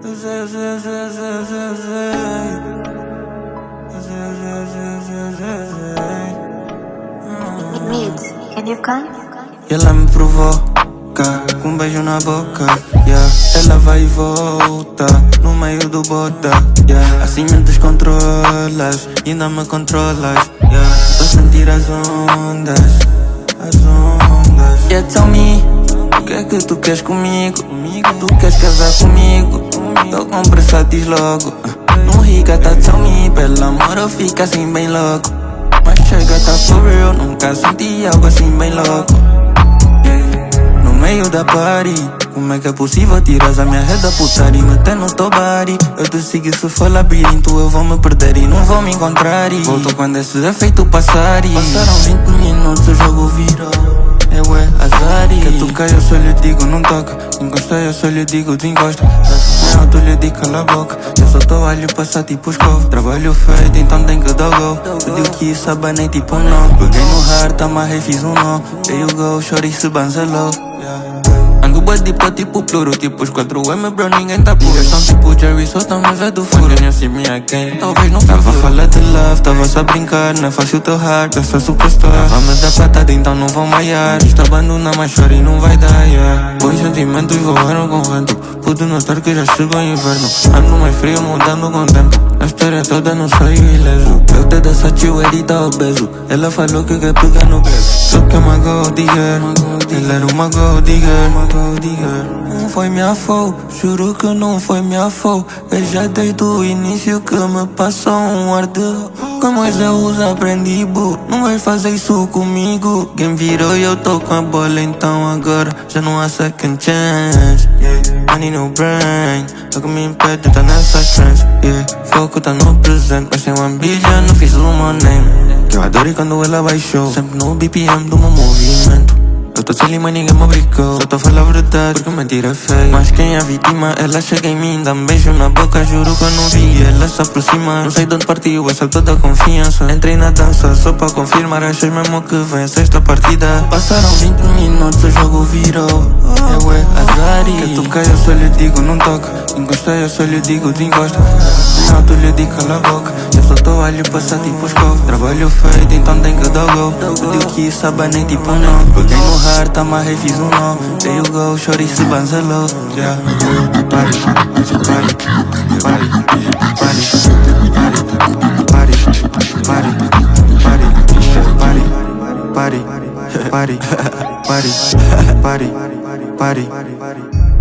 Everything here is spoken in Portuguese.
Can you come? E ela me provoca com um beijo na boca, yeah. Ela vai e volta no meio do bota, yeah. Assim me descontrolas, ainda me controlas, yeah. Tô a sentir as ondas. Yeah, tell me, o que é que tu queres comigo? Tu queres casar comigo? Tô com pressa, diz logo. Não rica, tá, tell me, pelo amor eu fico assim bem louco. Mas chega, tá for real, nunca senti algo assim bem louco. No meio da party, como é que é possível tiras a minha rede da putaria e meter no teu body? Eu te sigo, se for labirinto eu vou me perder e não vou me encontrar. Volto quando esse efeito passar e passaram 20 minutos, o jogo virou. Eu é azari. Que tu cai, eu só lhe digo, não toca. Encostei, eu só lhe digo, desencosta. Não, tu lhe digo, cala a boca. Eu só tô a lhe passar tipo escova. Trabalho feito, então tem que dar go. Pediu que isso abanei tipo não. Peguei no heart, amarrei, fiz um nó. There you go, chorei, se banzelou. Ando body pra tipo pluro, tipo os 4M, bro, ninguém tá puro. Estão tipo Jerry, só tão mas é do furo. Eu see me again, talvez não tava a falar de love, tava só a brincar. Não é fácil teu heart, eu sou superstar. Tava-me dar patada, então não vão maiar. Isto abandona, mas chora e não vai dar, yeah. Bons sentimentos voaram com vento. Pude notar que já chegou inverno. Ando mais frio, mudando com o tempo. A história toda não saiu ileso. Eu te dessa tio, ele tá obeso. Ela falou que quer pegar no peso. Só que é uma gold digger. Ela era uma gold digger. Não foi minha fault, juro que não foi minha fault. Eu já desde o início que me passou um ar de como os erros aprendi, boo. Não vai fazer isso comigo. Quem virou e eu tô com a bola, então agora já não há second chance, yeah. I need no brain, só que me impede, tá nessas trends, yeah. Foco tá no presente, mas sem um bilhão, não fiz uma name. Que eu adoro quando ela baixou, sempre no BPM do meu movimento. Eu tô sem lima, ninguém me obrigou. Só tô a falar a verdade, porque mentira é feia. Mas quem é a vítima, ela chega em mim, dá um beijo na boca, juro que eu não vi. Ela se aproxima, não sei de onde partiu, é salto da confiança. Entrei na dança, só pra confirmar, achei mesmo que vem a sexta partida. Passaram 20 minutos, o jogo virou. Eu é azari. Que tu cai, eu só lhe digo, não toca. Encostei, eu só lhe digo, desencosta. Não, tu lhe digo, cala a boca. Eu só tô a lhe passar tipo escova. Trabalho feito, então tem que dar go. Pediu que isso abanei tipo não. Peguei no heart, amarrei, fiz um nó. There you go, chorei, se banzelou, yeah. Party, party, party, party, party, party, party, party, party, party, party, party, party, party.